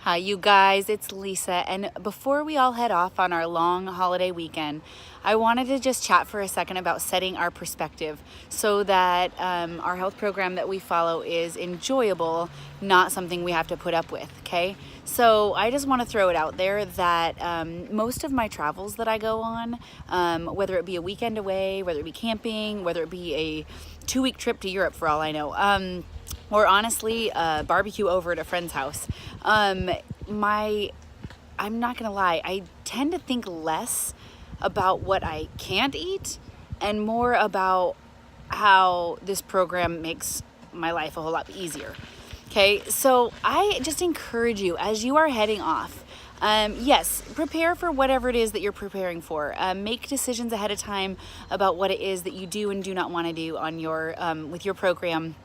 Hi you guys, it's Lisa, and before we all head off on our long holiday weekend, I wanted to just chat for a second about setting our perspective so that our health program that we follow is enjoyable, not something we have to put up with, okay? So I just want to throw it out there that most of my travels that I go on, whether it be a weekend away, whether it be camping, whether it be a 2-week trip to Europe for all I know, or honestly, barbecue over at a friend's house. I'm not gonna lie, I tend to think less about what I can't eat and more about how this program makes my life a whole lot easier. Okay, so I just encourage you as you are heading off. Yes, prepare for whatever it is that you're preparing for. Make decisions ahead of time about what it is that you do and do not want to do on your with your program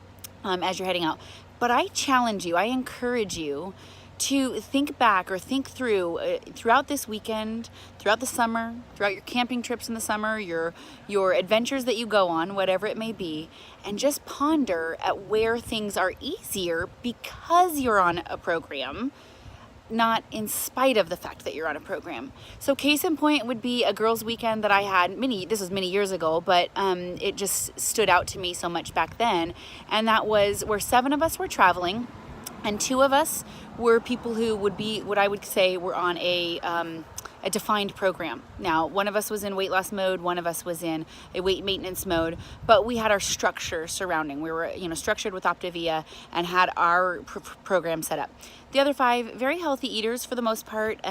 as you're heading out. But I challenge you, I encourage you to think back or think through throughout this weekend, throughout the summer, throughout your camping trips in the summer, your adventures that you go on, whatever it may be, and just ponder at where things are easier because you're on a program, not in spite of the fact that you're on a program. So case in point would be a girls' weekend that I had this was many years ago, but it just stood out to me so much back then. And that was where 7 of us were traveling and 2 of us were people who would be what I would say were on a defined program. Now, one of us was in weight loss mode, one of us was in a weight maintenance mode, but we had our structure surrounding. We were, structured with OPTAVIA and had our program set up. The other 5, very healthy eaters for the most part,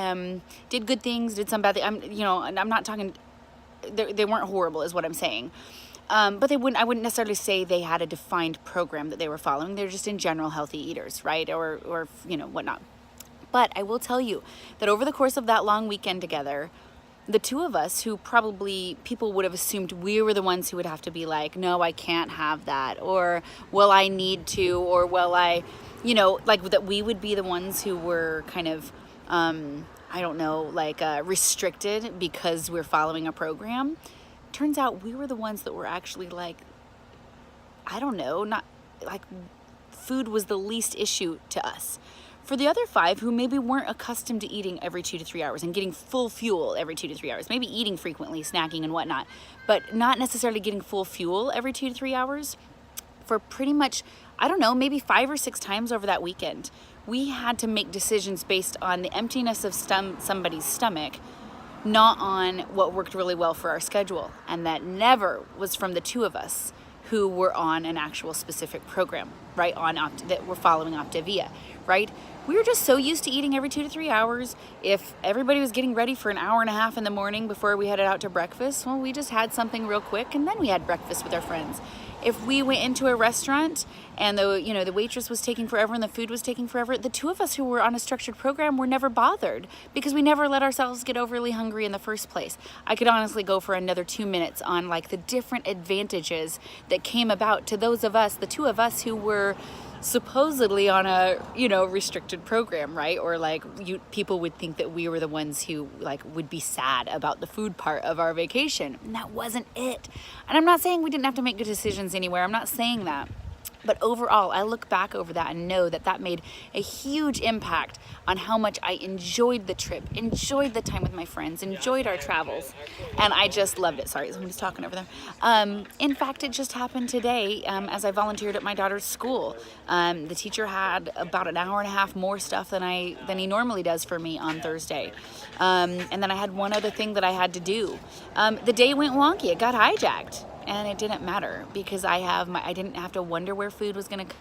did good things, did some bad things. I'm not talking, they weren't horrible is what I'm saying. But I wouldn't necessarily say they had a defined program that they were following. They're just in general healthy eaters, right? Or whatnot. But I will tell you that over the course of that long weekend together, the 2 of us who probably people would have assumed we were the ones who would have to be like, no, I can't have that, or well, I need to, or well, like that we would be the ones who were kind of, restricted because we're following a program. Turns out we were the ones that were actually food was the least issue to us. For the other 5 who maybe weren't accustomed to eating every 2 to 3 hours and getting full fuel every 2 to 3 hours, maybe eating frequently, snacking and whatnot, but not necessarily getting full fuel every 2 to 3 hours, for pretty much, maybe 5 or 6 times over that weekend, we had to make decisions based on the emptiness of somebody's stomach, not on what worked really well for our schedule. And that never was from the 2 of us who were on an actual specific program, right? That were following OPTAVIA, right? We were just so used to eating every 2 to 3 hours. If everybody was getting ready for an hour and a half in the morning before we headed out to breakfast, well, we just had something real quick and then we had breakfast with our friends. If we went into a restaurant and the waitress was taking forever and the food was taking forever, the 2 of us who were on a structured program were never bothered because we never let ourselves get overly hungry in the first place. I could honestly go for another 2 minutes on the different advantages that came about to those of us, the 2 of us who were supposedly on a restricted program, right? Or people would think that we were the ones who would be sad about the food part of our vacation, and that wasn't it. And I'm not saying we didn't have to make good decisions anywhere, I'm not saying that. But overall, I look back over that and know that made a huge impact on how much I enjoyed the trip, enjoyed the time with my friends, enjoyed our travels, and I just loved it. Sorry, somebody's talking over there. In fact, it just happened today as I volunteered at my daughter's school. The teacher had about an hour and a half more stuff than he normally does for me on Thursday. And then I had one other thing that I had to do. The day went wonky. It got hijacked. And it didn't matter because I didn't have to wonder where food was going to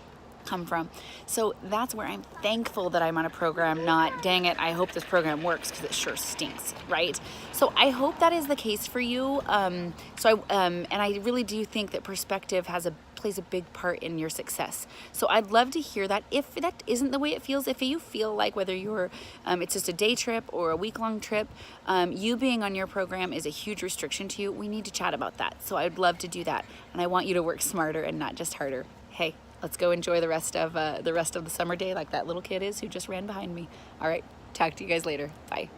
come from. So that's where I'm thankful that I'm on a program, not dang it, I hope this program works because it sure stinks, right? So I hope that is the case for you. And I really do think that perspective plays a big part in your success. So I'd love to hear that. If that isn't the way it feels, if you feel like whether you're it's just a day trip or a week-long trip, you being on your program is a huge restriction to you, we need to chat about that. So I'd love to do that, and I want you to work smarter and not just harder. Hey, let's go enjoy the rest of the summer day like that little kid is who just ran behind me. All right, talk to you guys later. Bye.